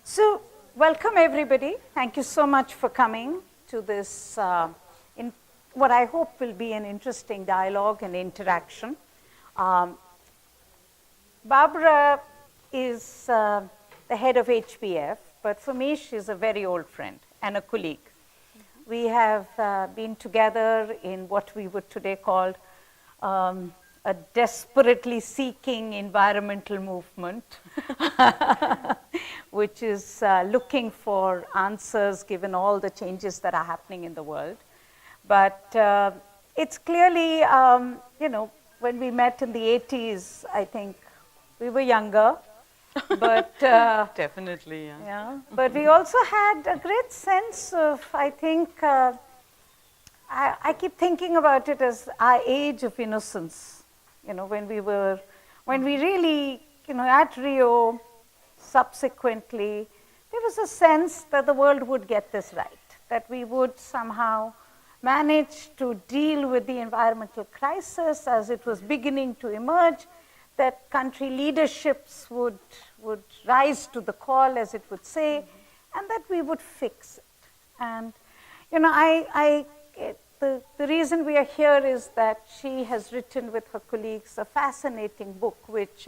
So, welcome everybody. Thank you so much for coming to this, in what I hope will be an interesting dialogue and interaction. Barbara is the head of HBF, but for me, she's a very old friend and a colleague. We have been together in what we would today call a desperately seeking environmental movement, which is looking for answers given all the changes that are happening in the world. But it's clearly, you know, when we met in the 80s, I think we were younger, but definitely, yeah. Yeah, but we also had a great sense of, I think, I keep thinking about it as our age of innocence. You know, when we really, you know, at Rio, subsequently, there was a sense that the world would get this right, that we would somehow manage to deal with the environmental crisis as it was beginning to emerge, that country leaderships would rise to the call, as it would say, and that we would fix it. And, you know, the reason we are here is that she has written with her colleagues a fascinating book, which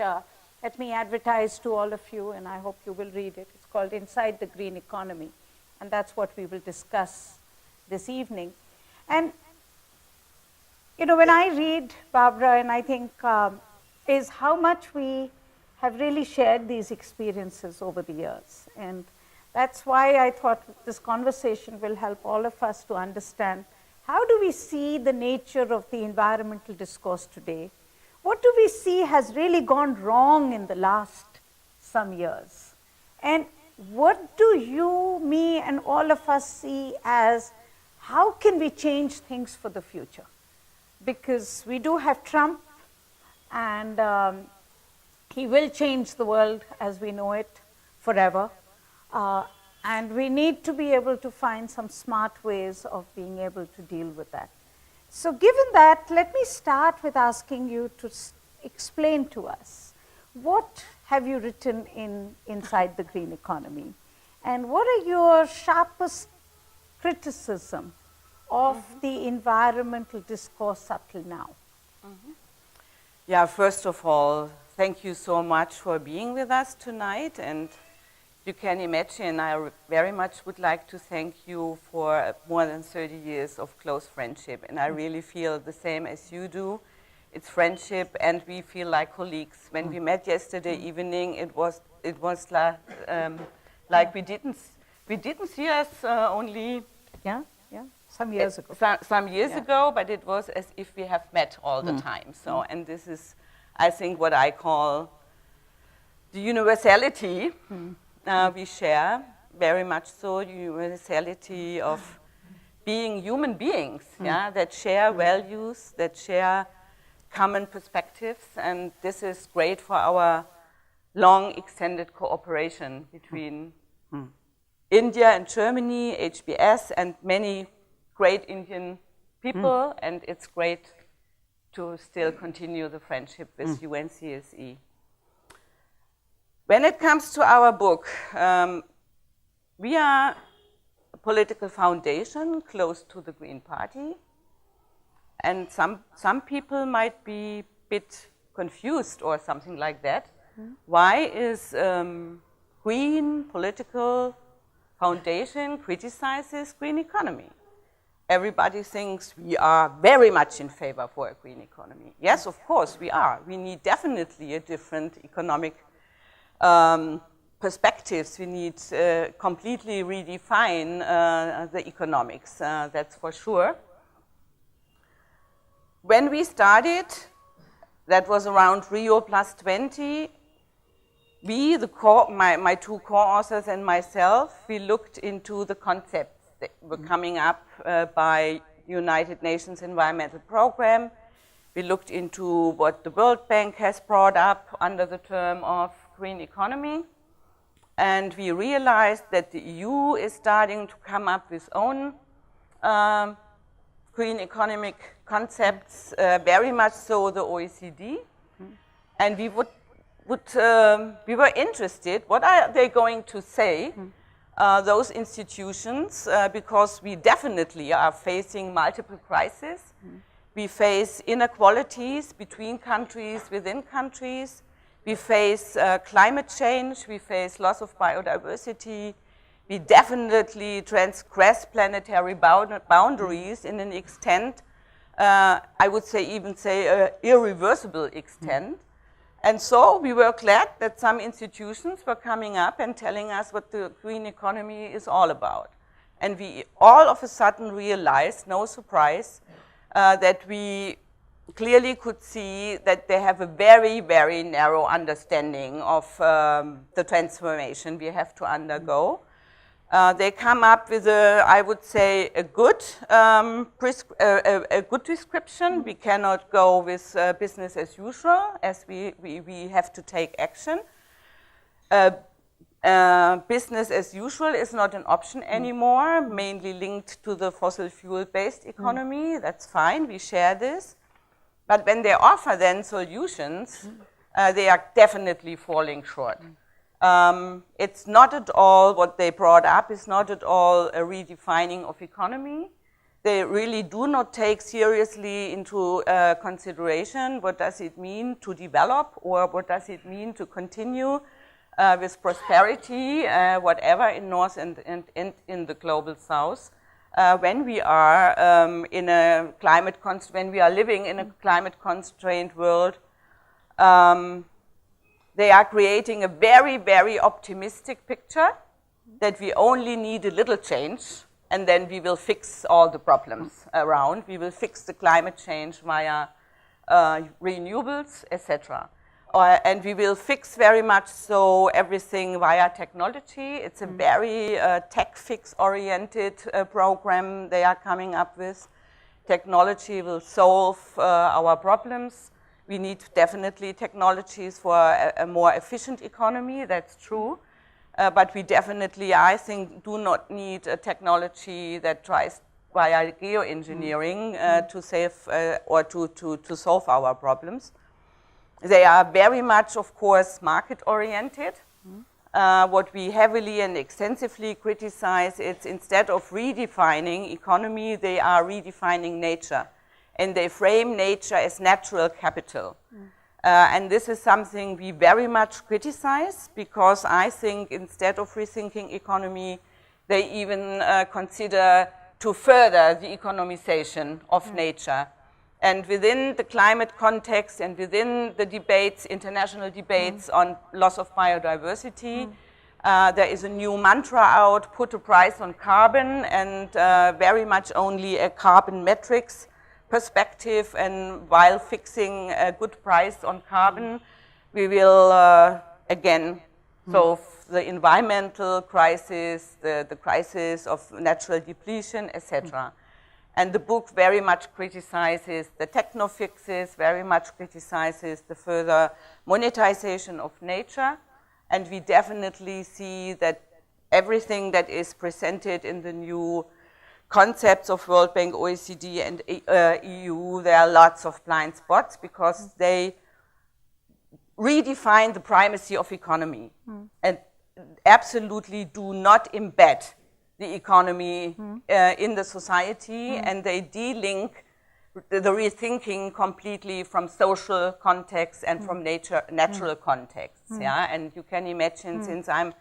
let me advertise to all of you, and I hope you will read it. It's called Inside the Green Economy, and that's what we will discuss this evening. And, you know, when I read Barbara, and I think is how much we have really shared these experiences over the years. And that's why I thought this conversation will help all of us to understand how do we see the nature of the environmental discourse today? What do we see has really gone wrong in the last some years? And what do you, me, and all of us see as how can we change things for the future? Because we do have Trump, and he will change the world as we know it forever. And we need to be able to find some smart ways of being able to deal with that. So given that, let me start with asking you to explain to us, what have you written inside the green economy? And what are your sharpest criticism of the environmental discourse up till now? Yeah, first of all, thank you so much for being with us tonight. And you can imagine, I very much would like to thank you for more than 30 years of close friendship. And I really feel the same as you do. It's friendship, and we feel like colleagues. When we met yesterday evening, it was like we didn't see us only some years ago. Some years ago, but it was as if we have met all the time. So, and this is, I think, what I call the universality. We share, very much so, the universality of being human beings, that share values, that share common perspectives, and this is great for our long extended cooperation between India and Germany, HBS, and many great Indian people, and it's great to still continue the friendship with UNCSE. When it comes to our book, we are a political foundation close to the Green Party. And some people might be a bit confused or something like that. Why is green political foundation criticizes green economy? Everybody thinks we are very much in favor for a green economy. Yes, of course we are. We need definitely a different economic perspectives. We need completely redefine the economics, that's for sure. When we started, that was around Rio +20, we, my two co-authors and myself, we looked into the concepts that were coming up by United Nations Environmental Program. We looked into what the World Bank has brought up under the term of green economy, and we realized that the EU is starting to come up with own green economic concepts, very much so the OECD, and we would we were interested, what are they going to say, those institutions, because we definitely are facing multiple crises. We face inequalities between countries, within countries. We face climate change. We face loss of biodiversity. We definitely transgress planetary boundaries in an extent, I would say even say irreversible extent. And so we were glad that some institutions were coming up and telling us what the green economy is all about. And we all of a sudden realized, no surprise, that we clearly could see that they have a very, very narrow understanding of the transformation we have to undergo. They come up with I would say, a good description. We cannot go with business as usual, as we have to take action. Business as usual is not an option anymore, mainly linked to the fossil fuel-based economy. That's fine, we share this. But when they offer then solutions, they are definitely falling short. It's not at all what they brought up, it's not at all a redefining of economy. They really do not take seriously into consideration what does it mean to develop, or what does it mean to continue with prosperity, whatever in North and in the global South. When we are in a when we are living in a climate constrained world, they are creating a very, very optimistic picture that we only need a little change and then we will fix all the problems around. We will fix the climate change via renewables, etc. And we will fix very much so everything via technology. It's a very tech fix-oriented program they are coming up with. Technology will solve our problems. We need definitely technologies for a more efficient economy, that's true. But we definitely, I think, do not need a technology that tries via geoengineering to save or to solve our problems. They are very much, of course, market-oriented. What we heavily and extensively criticize is instead of redefining economy, they are redefining nature. And they frame nature as natural capital. And this is something we very much criticize, because I think instead of rethinking economy, they even consider to further the economization of nature. And within the climate context and within the debates, international debates on loss of biodiversity, there is a new mantra out, put a price on carbon, and very much only a carbon metrics perspective. And while fixing a good price on carbon, we will again solve the environmental crisis, the crisis of natural depletion, etc. And the book very much criticizes the techno fixes, very much criticizes the further monetization of nature. And we definitely see that everything that is presented in the new concepts of World Bank, OECD, and EU, there are lots of blind spots, because they redefine the primacy of economy and absolutely do not embed the economy in the society, and they de-link the rethinking completely from social context and from natural contexts. Yeah, and you can imagine, since I'm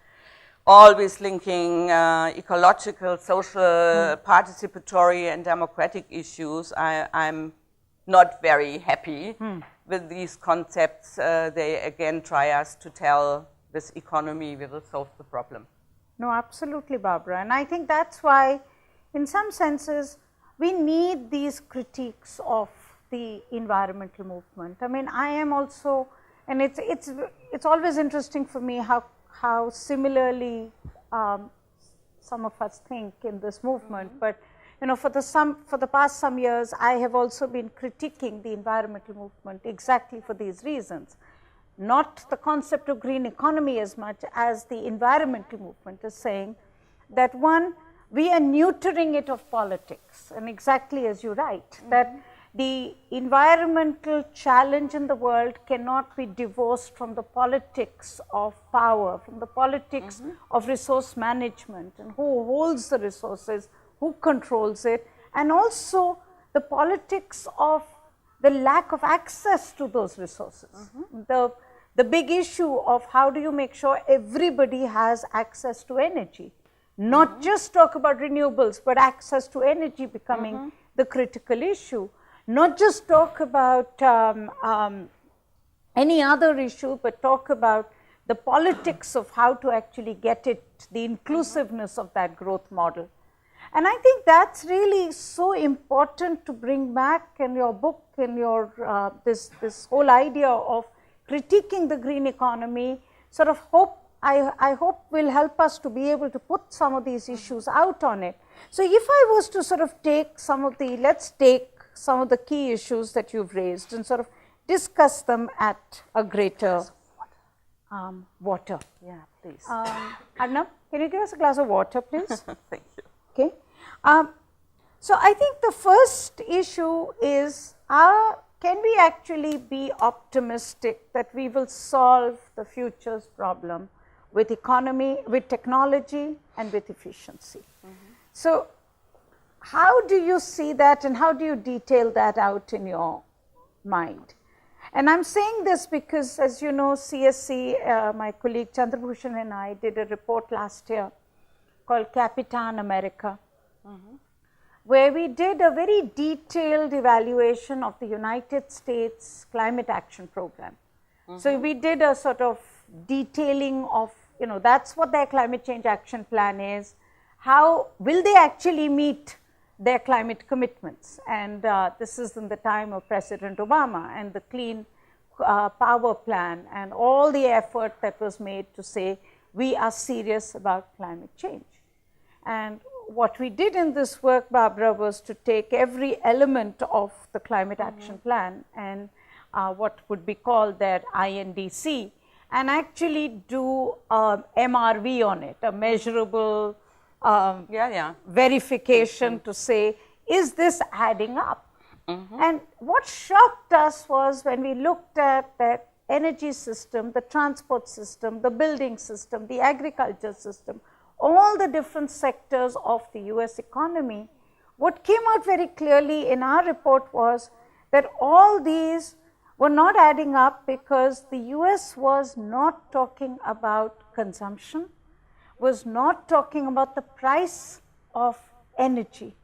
always linking ecological, social, participatory, and democratic issues, I'm not very happy with these concepts. They again try us to tell this economy we will solve the problem. No, absolutely, Barbara. And I think that's why, in some senses, we need these critiques of the environmental movement. I mean, I am also, and it's always interesting for me how similarly some of us think in this movement. But you know, for the past some years, I have also been critiquing the environmental movement exactly for these reasons. Not the concept of green economy as much as the environmental movement is saying that, one, we are neutering it of politics, and exactly as you write, that the environmental challenge in the world cannot be divorced from the politics of power, from the politics of resource management and who holds the resources, who controls it, and also the politics of the lack of access to those resources. The big issue of how do you make sure everybody has access to energy, not just talk about renewables, but access to energy becoming the critical issue. Not just talk about any other issue, but talk about the politics of how to actually get it, the inclusiveness of that growth model. And I think that's really so important to bring back in your book, in your this whole idea of critiquing the green economy. Sort of I hope will help us to be able to put some of these issues out on it. So if I was to sort of take some of the, let's take some of the key issues that you've raised and sort of discuss them at a greater water. Yeah, please. Arnab, can you give us a glass of water, please? Thank you. Okay. So I think the first issue is, can we actually be optimistic that we will solve the future's problem with economy, with technology, and with efficiency? So how do you see that, and how do you detail that out in your mind? And I'm saying this because, as you know, CSC, my colleague Chandrabhushan and I did a report last year called Capitan America, where we did a very detailed evaluation of the United States Climate Action Program. So we did a sort of detailing of, you know, that's what their climate change action plan is. How will they actually meet their climate commitments? And this is in the time of President Obama and the Clean Power Plan and all the effort that was made to say we are serious about climate change. And what we did in this work, Barbara, was to take every element of the climate action plan and what would be called their INDC, and actually do MRV on it, a measurable verification to say, is this adding up? And what shocked us was when we looked at the energy system, the transport system, the building system, the agriculture system, all the different sectors of the US economy, what came out very clearly in our report was that all these were not adding up because the US was not talking about consumption, was not talking about the price of energy.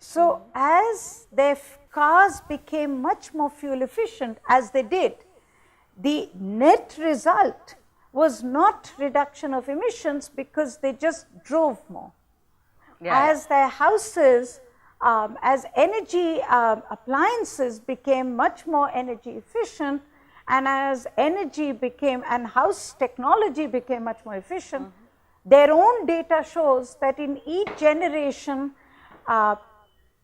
So as their cars became much more fuel efficient, as they did, the net result was not reduction of emissions because they just drove more. As their houses, as energy appliances became much more energy efficient, and as energy became, and house technology became much more efficient, their own data shows that in each generation,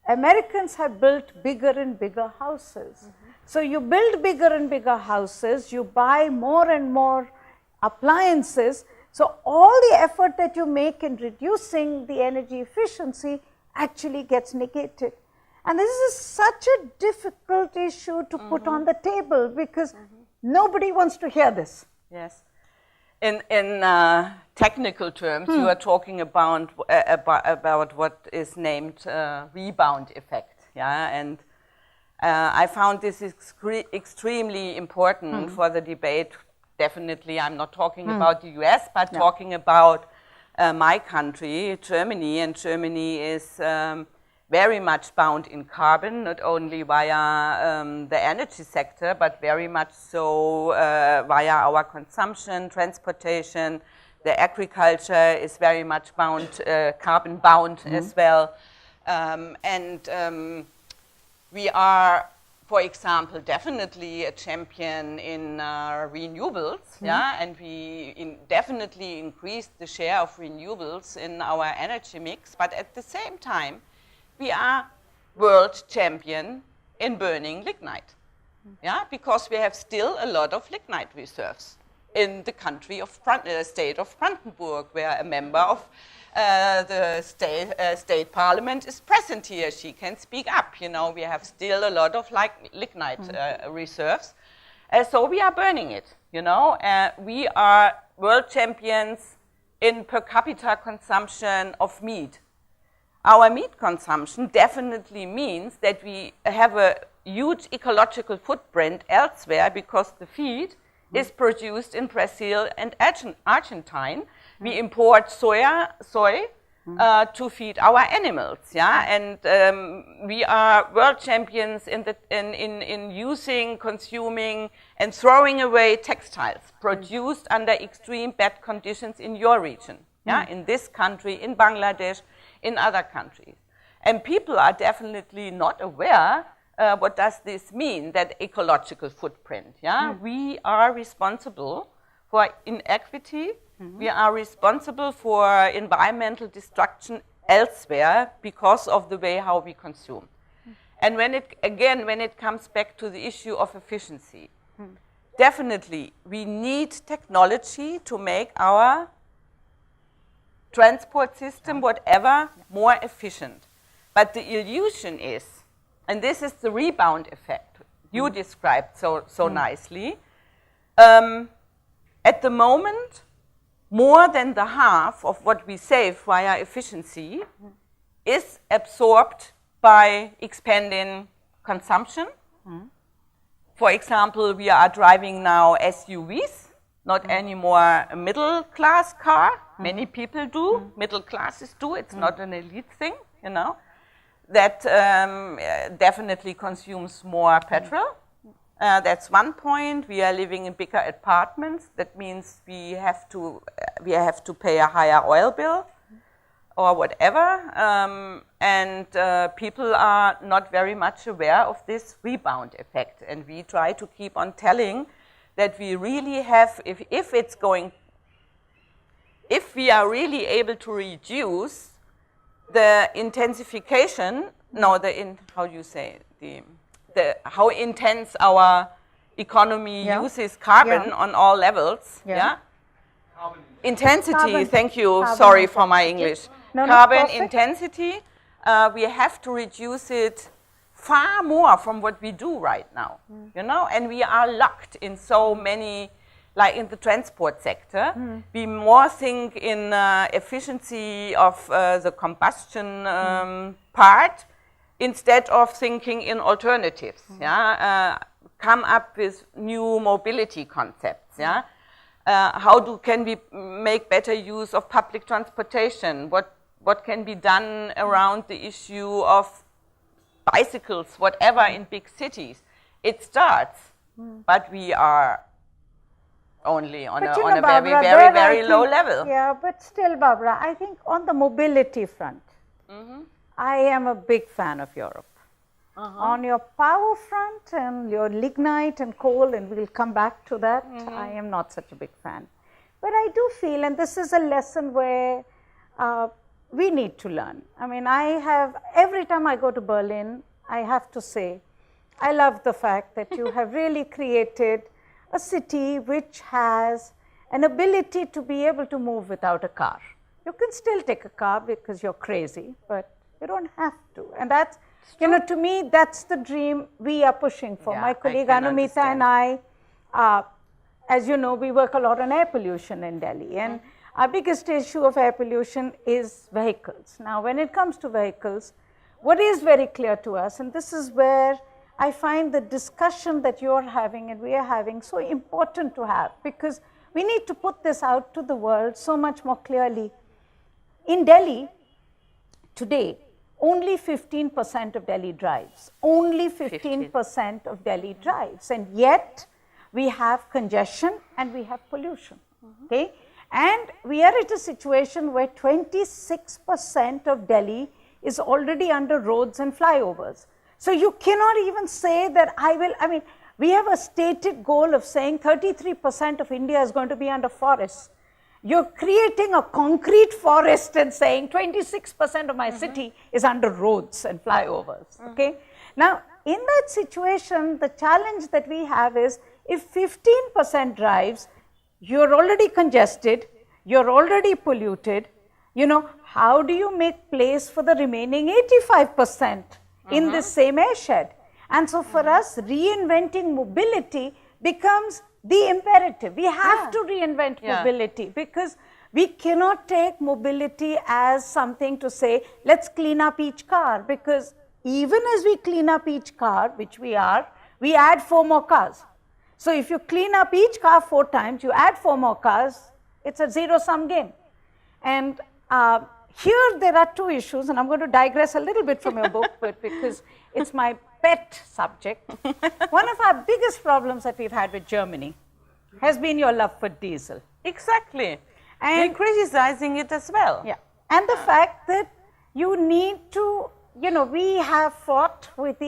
Americans have built bigger and bigger houses. So you build bigger and bigger houses, you buy more and more appliances. So all the effort that you make in reducing the energy efficiency actually gets negated. And this is such a difficult issue to put on the table because nobody wants to hear this. Yes. In technical terms, you are talking about what is named rebound effect. Yeah, and I found this extremely important for the debate. Definitely, I'm not talking about the US, but talking about my country, Germany, and Germany is very much bound in carbon, not only via the energy sector, but very much so via our consumption, transportation. The agriculture is very much bound, carbon bound as well. We are, for example, definitely a champion in renewables, and we definitely increased the share of renewables in our energy mix, but at the same time, we are world champion in burning lignite, because we have still a lot of lignite reserves in the country of state of Brandenburg, where a member of the state parliament is present here. She can speak up. You know, we have still a lot of lignite reserves. So we are burning it, you know. We are world champions in per capita consumption of meat. Our meat consumption definitely means that we have a huge ecological footprint elsewhere because the feed is produced in Brazil and Argentina. We import soy to feed our animals, yeah, and we are world champions in using, consuming, and throwing away textiles produced under extreme bad conditions in your region, yeah, in this country, in Bangladesh, in other countries. And people are definitely not aware what does this mean, that ecological footprint, yeah? We are responsible for inequity. We are responsible for environmental destruction elsewhere because of the way how we consume. And when it comes back to the issue of efficiency, definitely we need technology to make our transport system, whatever, more efficient. But the illusion is, and this is the rebound effect you described so nicely, at the moment, more than the half of what we save via efficiency is absorbed by expanding consumption. For example, we are driving now SUVs, not anymore a middle-class car. Many people do, middle classes do, it's not an elite thing, you know. That definitely consumes more petrol. That's one point. We are living in bigger apartments. That means we have to pay a higher oil bill or whatever. And people are not very much aware of this rebound effect. And we try to keep on telling that we really have, if we are really able to reduce the intensification, how intense our economy uses carbon on all levels, Intensity, thank you, sorry for my English. Carbon intensity, we have to reduce it far more from what we do right now, you know, and we are locked in so many, like in the transport sector, we more think in efficiency of the combustion part instead of thinking in alternatives, come up with new mobility concepts, how can we make better use of public transportation? What can be done around the issue of bicycles, whatever, in big cities? It starts, but we are only on a Barbara, very low level. Yeah, but still, Barbara, I think on the mobility front, I am a big fan of Europe. On your power front and your lignite and coal, and we'll come back to that, I am not such a big fan. But I do feel, and this is a lesson where we need to learn. I mean, every time I go to Berlin, I have to say, I love the fact that you have really created a city which has an ability to be able to move without a car. You can still take a car because you're crazy, but you don't have to. And that's, you know, to me, that's the dream we are pushing for. My colleague Anumita and I, as you know, we work a lot on air pollution in Delhi. And our biggest issue of air pollution is vehicles. Now, when it comes to vehicles, what is very clear to us, and this is where I find the discussion that you're having and we are having so important to have, because we need to put this out to the world so much more clearly. In Delhi, today, only 15% of Delhi drives. Only 15% of Delhi drives. And yet, we have congestion and we have pollution. Okay? And we are at a situation where 26% of Delhi is already under roads and flyovers. So you cannot even say that we have a stated goal of saying 33% of India is going to be under forests. You're creating a concrete forest and saying 26% of my city is under roads and flyovers, okay? Now, in that situation, the challenge that we have is if 15% drives, you're already congested, you're already polluted, you know, how do you make place for the remaining 85% in the same airshed? And so for us, reinventing mobility becomes the imperative. We have to reinvent mobility, because we cannot take mobility as something to say, let's clean up each car, because even as we clean up each car, which we are, we add 4 more cars. So if you clean up each car 4 times, you add 4 more cars, it's a zero-sum game. And here there are 2 issues, and I'm going to digress a little bit from your book, but because it's my pet subject. One of our biggest problems that we've had with Germany has been your love for diesel. Exactly. And we're criticizing it as well. Yeah. And the fact that you need to, you know, we have fought with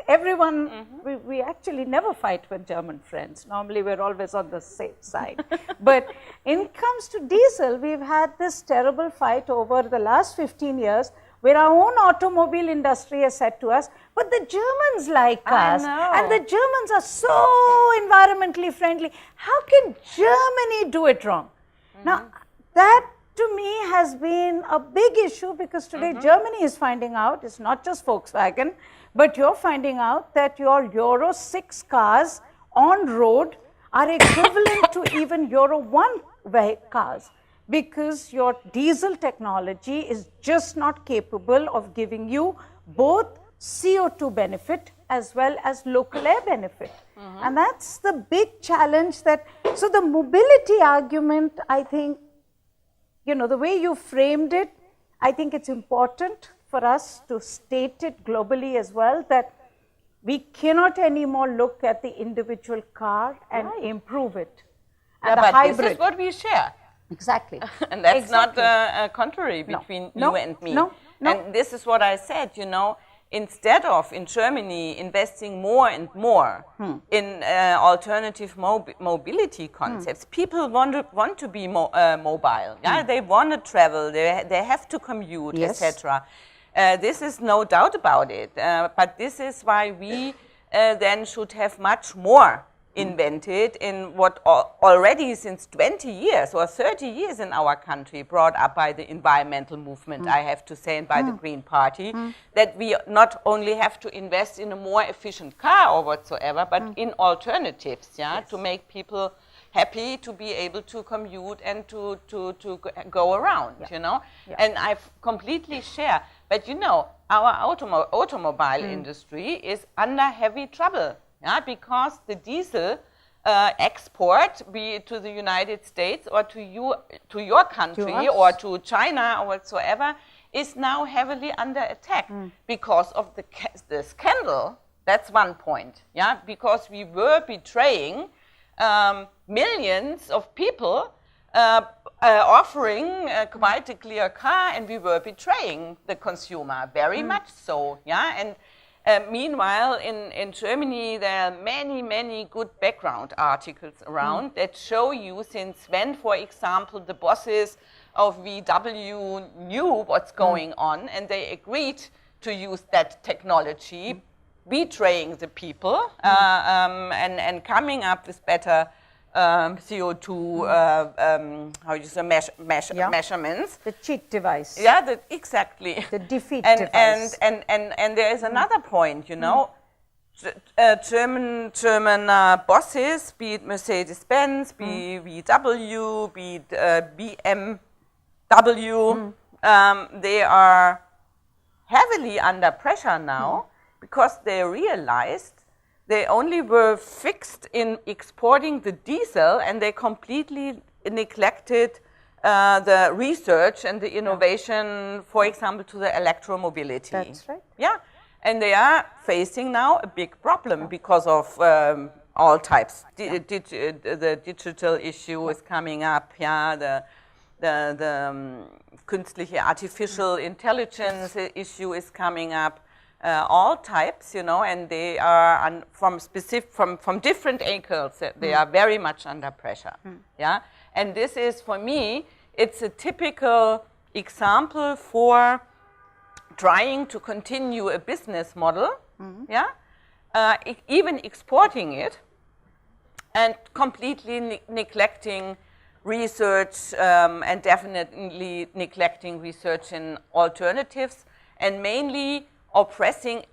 everyone. We actually never fight with German friends. Normally we're always on the safe side. But when it comes to diesel, we've had this terrible fight over the last 15 years, where our own automobile industry has said to us, but the Germans like us, and the Germans are so environmentally friendly. How can Germany do it wrong? Now, that to me has been a big issue, because today Germany is finding out, it's not just Volkswagen, but you're finding out that your Euro 6 cars on road are equivalent to even Euro 1 cars, because your diesel technology is just not capable of giving you both CO2 benefit as well as local air benefit. And that's the big challenge that, so the mobility argument, I think, you know, the way you framed it, I think it's important for us to state it globally as well, that we cannot anymore look at the individual car and improve it. And but hybrid. This is what we share. Exactly. And that's not a contrary between you and me. And this is what I said, you know, instead of in Germany investing more and more in alternative mobility concepts, people want to be mobile. Yeah, they want to travel. They have to commute, etc. This is no doubt about it. But this is why we then should have much more invented in what already since 20 years or 30 years in our country, brought up by the environmental movement, I have to say, and by the Green Party, that we not only have to invest in a more efficient car or whatsoever, but in alternatives, to make people happy to be able to commute and to go around, you know. And I completely share. But, you know, our automobile industry is under heavy trouble. Because the diesel export, be it to the United States or to your country or to China or whatsoever, is now heavily under attack because of the scandal. That's one point, because we were betraying millions of people offering quite a clear car, and we were betraying the consumer, very much so, and meanwhile, in Germany, there are many good background articles around that show you since when, for example, the bosses of VW knew what's going on, and they agreed to use that technology, betraying the people and coming up with better CO2 measurements. The cheat device. Yeah, exactly. The defeat device. And there is another point, you know. German bosses, be it Mercedes-Benz, be it VW, be it BMW, they are heavily under pressure now because they realized they only were fixed in exporting the diesel, and they completely neglected the research and the innovation, for example, to the electromobility. That's right. Yeah, and they are facing now a big problem because of all types. The digital issue is coming up. Yeah, the künstliche artificial intelligence issue is coming up. All types, you know, and they are from different angles. They are very much under pressure. Yeah, and this is, for me, it's a typical example for trying to continue a business model. Yeah, even exporting it, and completely neglecting research and definitely neglecting research in alternatives and mainly oppressing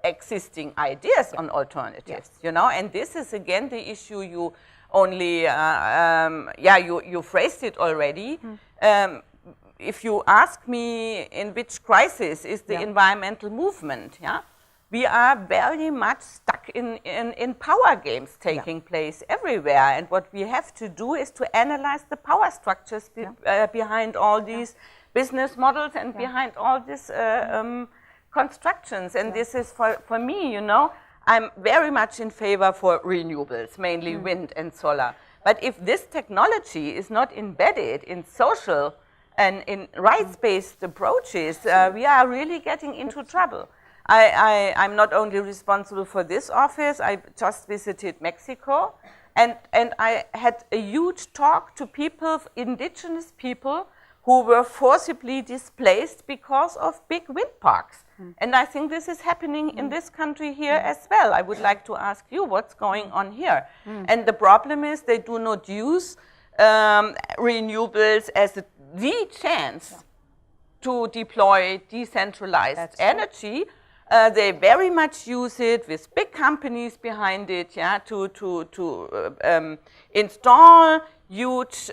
existing ideas on alternatives, you know, and this is again the issue you only, you phrased it already. If you ask me in which crisis is the environmental movement, we are very much stuck in power games taking place everywhere. And what we have to do is to analyze the power structures behind all these business models and behind all these constructions. And this is for me, you know, I'm very much in favor for renewables, mainly wind and solar. But if this technology is not embedded in social and in rights-based approaches, we are really getting into trouble. I'm not only responsible for this office, I just visited Mexico, and I had a huge talk to people, indigenous people, who were forcibly displaced because of big wind parks. And I think this is happening in this country here as well. I would like to ask you what's going on here. And the problem is they do not use renewables as the chance to deploy decentralized energy. They very much use it with big companies behind it, to install huge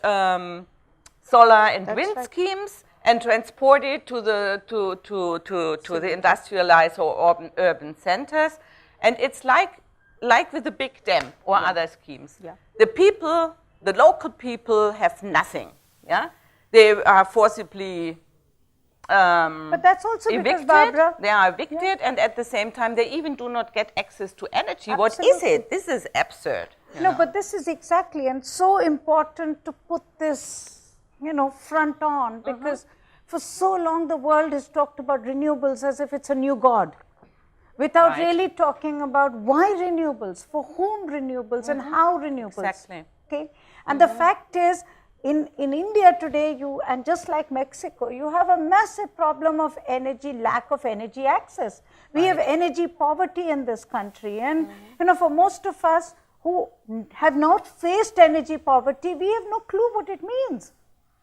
solar and wind schemes and transport it to the industrialized or urban centers. And it's like with the big dam or other schemes. The people, the local people have nothing. They are forcibly but that's also evicted. because, Barbara, they are evicted, and at the same time, they even do not get access to energy. What is it? This is absurd. No, but this is exactly, and so important to put this, you know, front on, because for so long the world has talked about renewables as if it's a new god, without really talking about why renewables, for whom renewables, and how renewables. Exactly. Okay, and the fact is, in India today, and just like Mexico, you have a massive problem of energy, lack of energy access. We have energy poverty in this country, and you know, for most of us who have not faced energy poverty, we have no clue what it means.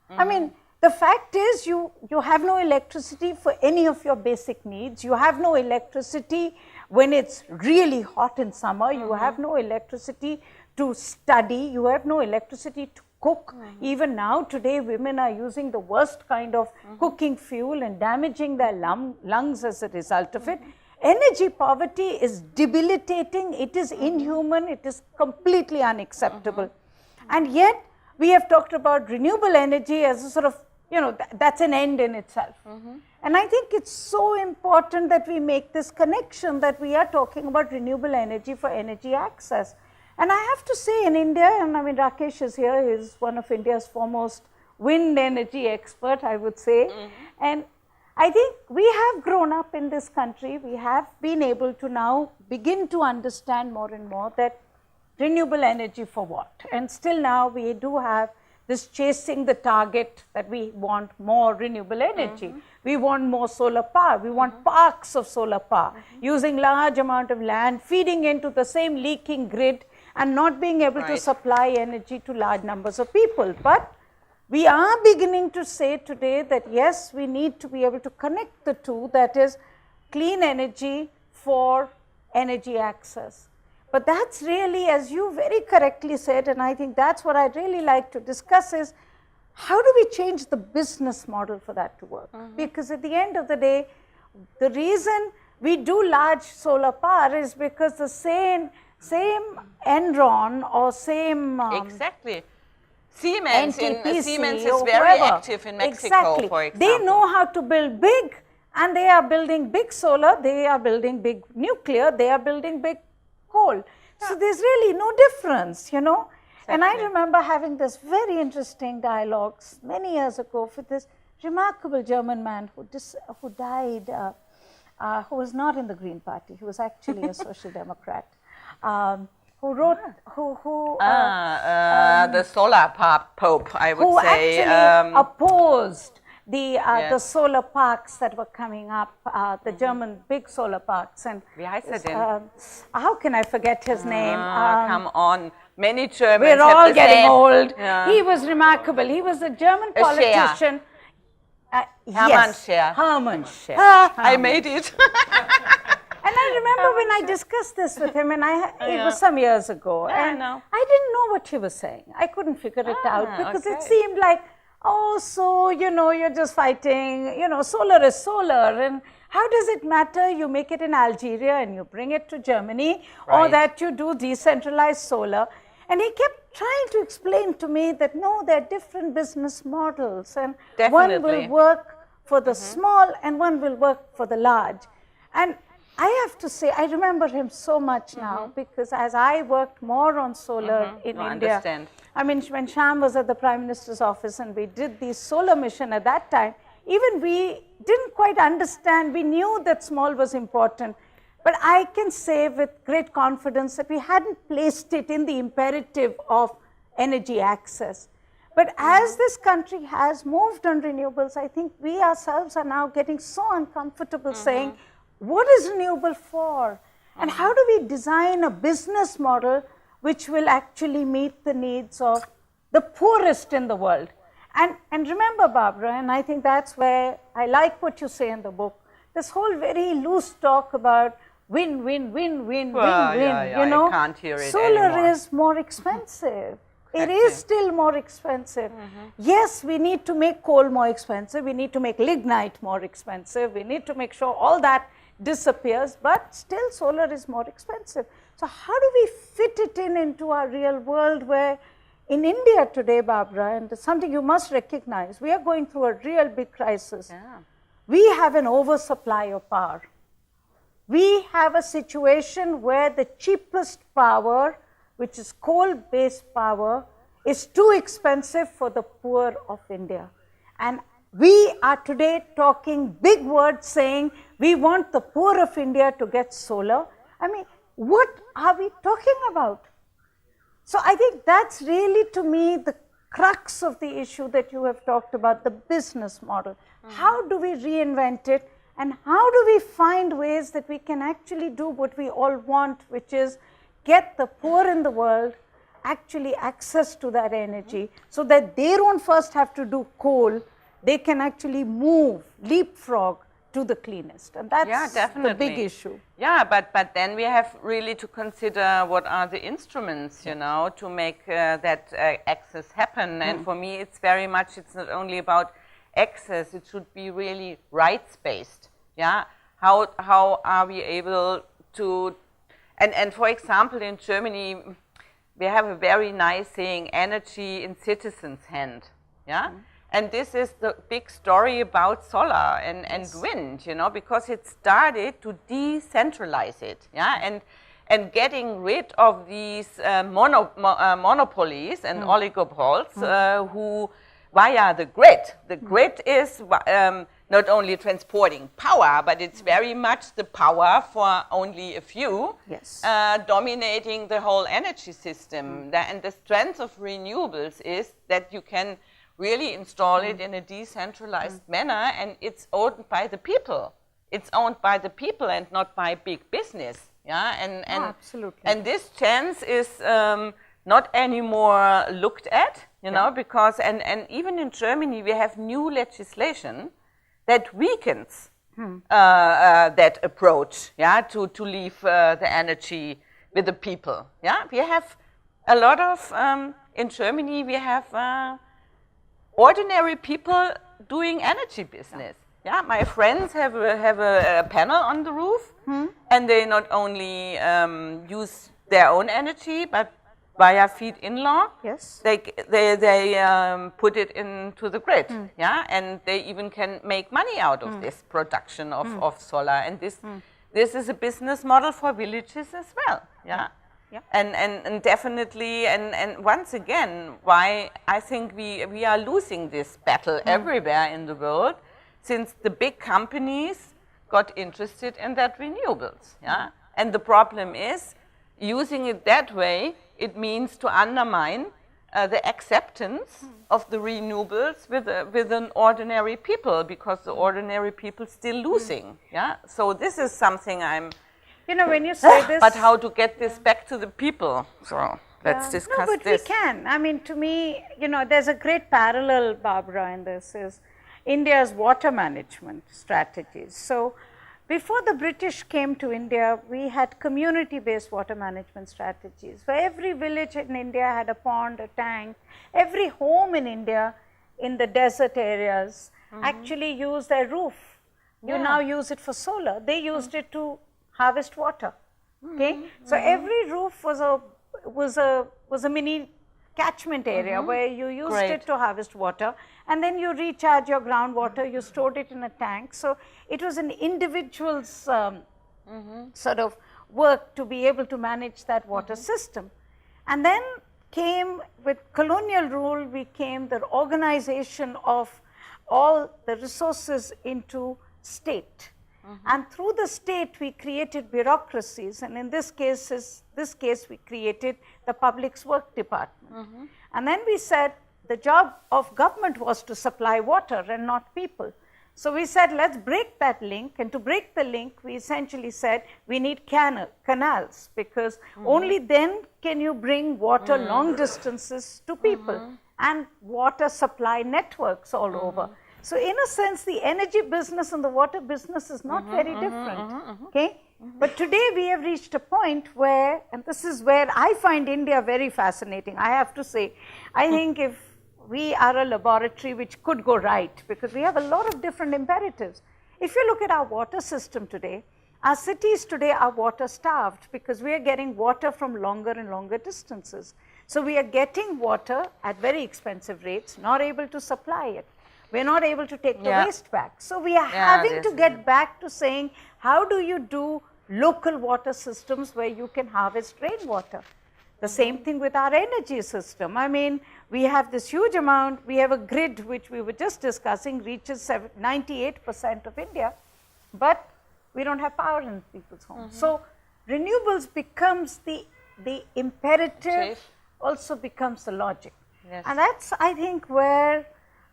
I mean, the fact is you have no electricity for any of your basic needs. You have no electricity when it's really hot in summer. You have no electricity to study. You have no electricity to cook. Even now, today, women are using the worst kind of cooking fuel and damaging their lungs as a result of it. Energy poverty is debilitating, it is inhuman, it is completely unacceptable. And yet, we have talked about renewable energy as a sort of, you know, that's an end in itself. And I think it's so important that we make this connection, that we are talking about renewable energy for energy access. And I have to say, in India, and I mean, Rakesh is here, he is one of India's foremost wind energy expert, I would say. And I think we have grown up in this country. We have been able to now begin to understand more and more that renewable energy for what? And still now we do have this chasing the target that we want more renewable energy. We want more solar power. We want parks of solar power, using large amount of land, feeding into the same leaking grid, and not being able to supply energy to large numbers of people. But we are beginning to say today that yes, we need to be able to connect the two, that is clean energy for energy access. But that's really, as you very correctly said, and I think that's what I'd really like to discuss, is how do we change the business model for that to work? Because at the end of the day, the reason we do large solar power is because the same Enron or same exactly. Siemens NTPC is very active in Mexico, for example. They know how to build big, and they are building big solar, they are building big nuclear, they are building big coal. So there's really no difference, you know. And I remember having this very interesting dialogues many years ago with this remarkable German man who died, who was not in the Green Party, he was actually a social democrat. Who wrote, the solar pope, I would who say. Actually opposed the solar parks that were coming up, the German big solar parks. And how can I forget his name? Come on. Many Germans. We're all getting old. Yeah. He was remarkable. He was a German politician. Hermann Scher. Hermann Scher. I made it. And I remember when I discussed this with him, and it was some years ago, and I didn't know what he was saying. I couldn't figure it out because it seemed like, oh, so, you're just fighting, solar is solar, and how does it matter you make it in Algeria and you bring it to Germany, or that you do decentralized solar? And he kept trying to explain to me that, no, there are different business models, and one will work for the small and one will work for the large. And I have to say, I remember him so much now, because as I worked more on solar in India, I mean, when Shyam was at the Prime Minister's office and we did the solar mission at that time, even we didn't quite understand. We knew that small was important, but I can say with great confidence that we hadn't placed it in the imperative of energy access. But as this country has moved on renewables, I think we ourselves are now getting so uncomfortable saying, what is renewable for? And how do we design a business model which will actually meet the needs of the poorest in the world? And remember, Barbara, and I think that's where I like what you say in the book, this whole very loose talk about win, win, win, win, win, win. I can't hear it solar anymore. is more expensive. It is still more expensive. Yes, we need to make coal more expensive. We need to make lignite more expensive. We need to make sure all that disappears, but still solar is more expensive. So how do we fit it into our real world, where in India today, Barbara, and something you must recognize, we are going through a real big crisis. We have an oversupply of power. We have a situation where the cheapest power, which is coal-based power, is too expensive for the poor of India. And we are today talking big words saying we want the poor of India to get solar. I mean, what are we talking about? So I think that's really, to me, the crux of the issue that you have talked about, the business model. How do we reinvent it? And how do we find ways that we can actually do what we all want, which is get the poor in the world actually access to that energy, so that they don't first have to do coal, they can actually move, leapfrog to the cleanest. And that's the big issue. Yeah, but then we have really to consider what are the instruments, to make that access happen. And for me, it's very much, it's not only about access, it should be really rights-based. Yeah, how are we able to, and for example, in Germany, we have a very nice saying, energy in citizens' hand. Yeah. And this is the big story about solar and wind, because it started to decentralize it, and getting rid of these monopolies and oligopols who, via the grid. The grid is not only transporting power, but it's very much the power for only a few, dominating the whole energy system. And the strength of renewables is that you can really install it in a decentralized manner, and it's owned by the people. It's owned by the people and not by big business. Absolutely. And this chance is not anymore looked at, because, and even in Germany, we have new legislation that weakens that approach, to leave the energy with the people. We have a lot of, in Germany, we have ordinary people doing energy business. My friends have a panel on the roof, and they not only use their own energy, but via feed-in law, they put it into the grid, and they even can make money out of this production of solar. And this is a business model for villages as well, And definitely, and once again, why I think we are losing this battle everywhere in the world, since the big companies got interested in that renewables, And the problem is, using it that way, it means to undermine the acceptance of the renewables with an ordinary people, because the ordinary people still losing. Yeah, so this is something I'm. You know, when you say this, But how to get this back to the people? So let's discuss no, but this. we can. I mean, to me, you know, there's a great parallel, Barbara, in this is India's water management strategies. So before the British came to India, we had community-based water management strategies, where every village in India had a pond, a tank. Every home in India, in the desert areas, actually used their roof. You now use it for solar. They used it to harvest water. Okay, so every roof was a mini catchment area where you used it to harvest water, and then you recharge your groundwater, you stored it in a tank. So it was an individual's sort of work to be able to manage that water system. And then came, with colonial rule, came the organization of all the resources into state. And through the state, we created bureaucracies, and in this case, we created the Public Works Department. And then we said the job of government was to supply water and not people. So we said, let's break that link, and to break the link, we essentially said we need canals, because only then can you bring water long distances to people, and water supply networks all over. So in a sense, the energy business and the water business is not very different, okay? But today we have reached a point where, and this is where I find India very fascinating, I have to say. I think if we are a laboratory which could go right, because we have a lot of different imperatives. If you look at our water system today, our cities today are water starved, because we are getting water from longer and longer distances. So we are getting water at very expensive rates, not able to supply it. We're not able to take the waste back. So we are having to get back to saying, how do you do local water systems where you can harvest rainwater? The same thing with our energy system. I mean, we have this huge amount, we have a grid which we were just discussing, reaches 98% of India, but we don't have power in people's homes. So renewables becomes the imperative, also becomes the logic. And that's, I think, where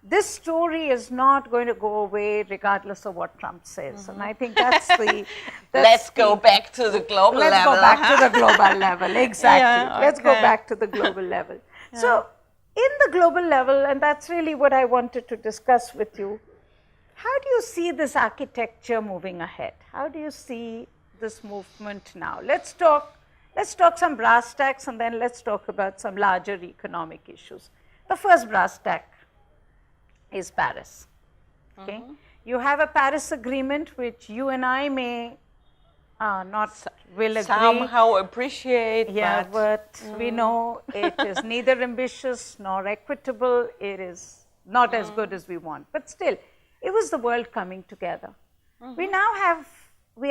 this story is not going to go away regardless of what Trump says. And I think that's the... Let's go back to the global level. Let's go back to the global level, exactly. Let's go back to the global level. So in the global level, and that's really what I wanted to discuss with you, how do you see this architecture moving ahead? How do you see this movement now? Let's talk some brass tacks, and then let's talk about some larger economic issues. The first brass tack is Paris. Okay, you have a Paris Agreement which you and I may will agree. Somehow appreciate, but we know it is neither ambitious nor equitable. It is not as good as we want. But still, it was the world coming together. We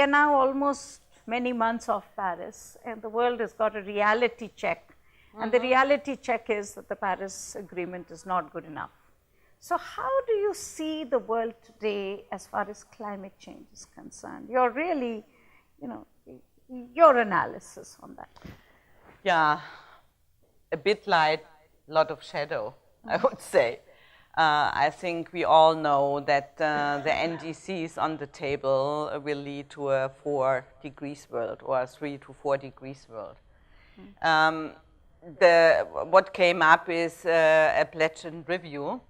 are now almost many months off Paris, and the world has got a reality check. And the reality check is that the Paris Agreement is not good enough. So how do you see the world today as far as climate change is concerned? You're really, your analysis on that. Yeah, a bit light, a lot of shadow, I would say. I think we all know that the NDCs on the table will lead to a 4 degrees world, or a 3 to 4 degrees world. What came up is a pledge and review,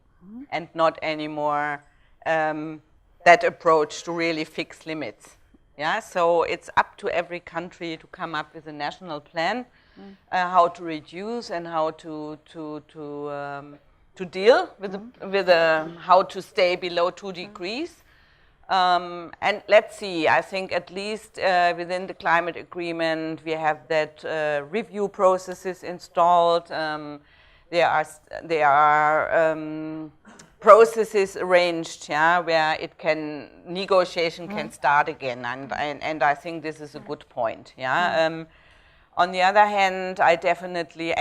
and not anymore that approach to really fix limits. Yeah, so it's up to every country to come up with a national plan, how to reduce and how to deal with how to stay below 2 degrees. And let's see, I think at least within the climate agreement, we have that review processes installed. There are processes arranged, where negotiation can start again, and I think this is a good point, On the other hand, I definitely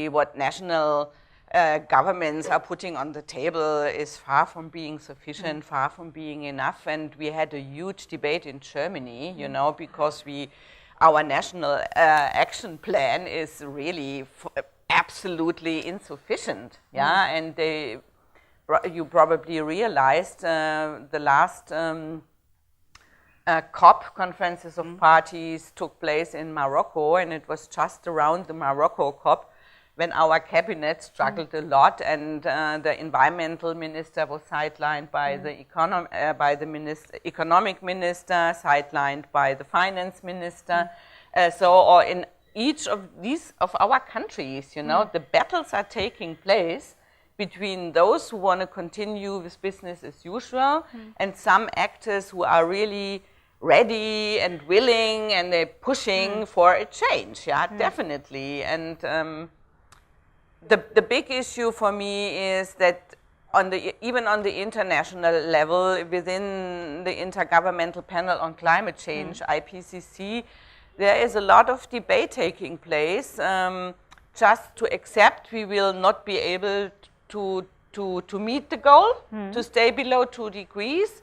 what national governments are putting on the table is far from being sufficient, far from being enough, and we had a huge debate in Germany, because our national action plan is really absolutely insufficient. Yeah, and you probably realized the last COP, Conferences of Parties, took place in Morocco, and it was just around the Morocco COP when our cabinet struggled a lot, and the environmental minister was sidelined by the economic minister, sidelined by the finance minister. So in each of these of our countries, you know, the battles are taking place between those who want to continue with business as usual and some actors who are really ready and willing, and they're pushing for a change. Yeah, definitely. And the big issue for me is that even on the international level, within the Intergovernmental Panel on Climate Change, IPCC, there is a lot of debate taking place. Just to accept we will not be able to meet the goal, to stay below 2 degrees.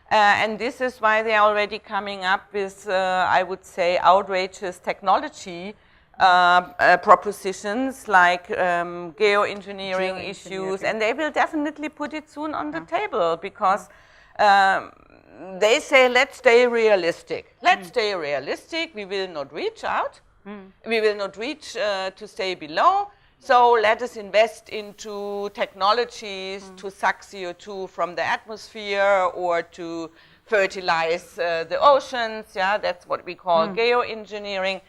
And this is why they are already coming up with, I would say, outrageous technology propositions like geoengineering issues, and they will definitely put it soon on the table, because they say, let's stay realistic. Let's stay realistic. We will not reach out. We will not reach to stay below. So let us invest into technologies to suck CO2 from the atmosphere or to fertilize the oceans. Yeah, that's what we call geoengineering.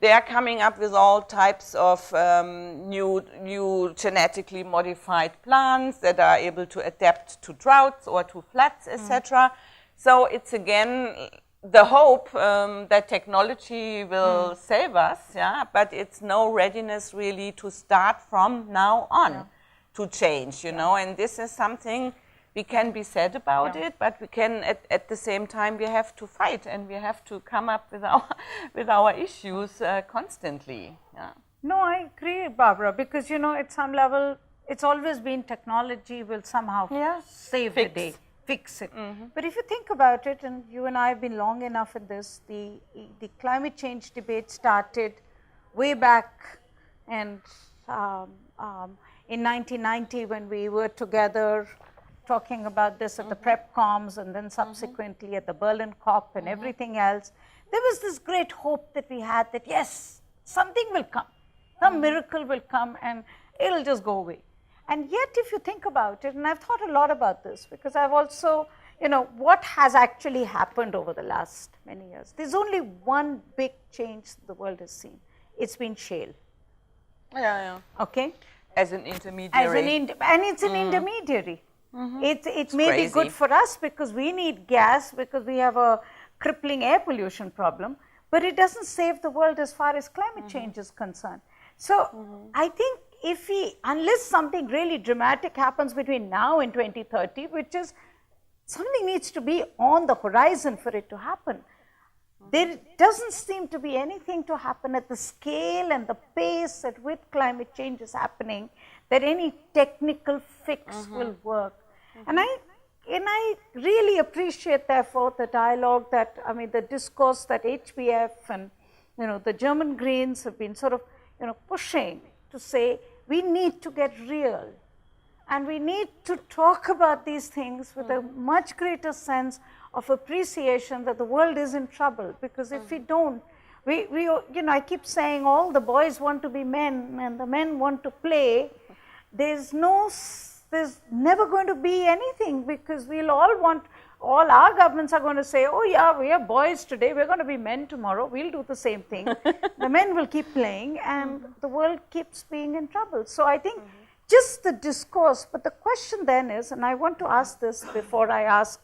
They are coming up with all types of new genetically modified plants that are able to adapt to droughts or to floods, etc. So it's again the hope that technology will save us, yeah, but it's no readiness really to start from now on to change, you know, and this is something we can be sad about it, but we can at the same time we have to fight, and we have to come up with our issues constantly. Yeah. No, I agree, Barbara, because you know, at some level, it's always been technology will somehow save the day, fix it. But if you think about it, and you and I have been long enough in this, the climate change debate started way back, and in 1990 when we were together talking about this at the prep comms, and then subsequently at the Berlin COP and everything else, there was this great hope that we had that yes, something will come, some miracle will come and it'll just go away. And yet if you think about it, and I've thought a lot about this because I've also, you know, what has actually happened over the last many years? There's only one big change the world has seen. It's been shale. Okay? As an intermediary. And it's an intermediary. It may be good for us because we need gas, because we have a crippling air pollution problem, but it doesn't save the world as far as climate change is concerned. So I think if unless something really dramatic happens between now and 2030, which is something needs to be on the horizon for it to happen, there doesn't seem to be anything to happen at the scale and the pace at which climate change is happening that any technical fix will work. And I really appreciate, therefore, the dialogue that, I mean, the discourse that HBF and, you know, the German Greens have been sort of, you know, pushing to say we need to get real. And we need to talk about these things with a much greater sense of appreciation that the world is in trouble. Because if we don't, we you know, I keep saying all the boys want to be men and the men want to play. There's never going to be anything, because we'll all want, all our governments are going to say, oh yeah, we are boys today, we're going to be men tomorrow, we'll do the same thing. The men will keep playing and the world keeps being in trouble. So I think just the discourse, but the question then is, and I want to ask this before I ask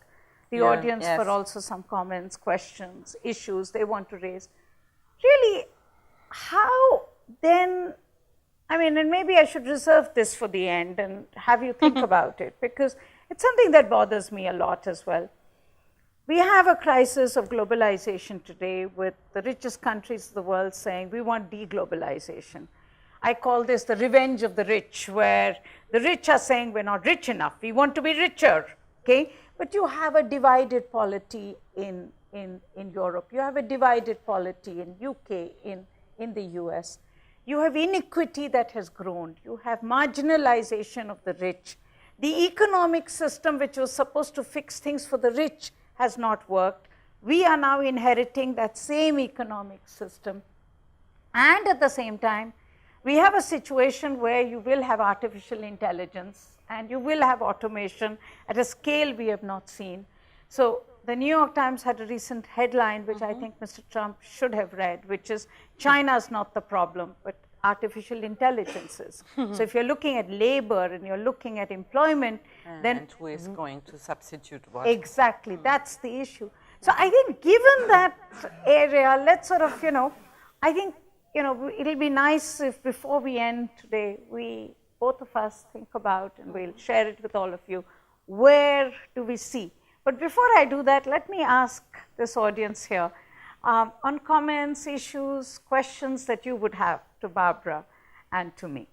the audience for also some comments, questions, issues they want to raise. Really, how then, I mean, and maybe I should reserve this for the end and have you think about it, because it's something that bothers me a lot as well. We have a crisis of globalization today with the richest countries of the world saying we want deglobalization. I call this the revenge of the rich, where the rich are saying we're not rich enough, we want to be richer, okay? But you have a divided polity in Europe, you have a divided polity in UK, in the US. you have inequity that has grown, you have marginalization of the rich. The economic system which was supposed to fix things for the rich has not worked. We are now inheriting that same economic system. And at the same time, we have a situation where you will have artificial intelligence and you will have automation at a scale we have not seen. So the New York Times had a recent headline, which I think Mr. Trump should have read, which is, China is not the problem, but artificial intelligence is. So if you're looking at labor and you're looking at employment, then... And who is going to substitute what? Exactly, that's the issue. So I think given that area, let's sort of, I think, it'll be nice if before we end today, both of us think about, and we'll share it with all of you, where do we see? But before I do that, let me ask this audience here on comments, issues, questions that you would have to Barbara and to me.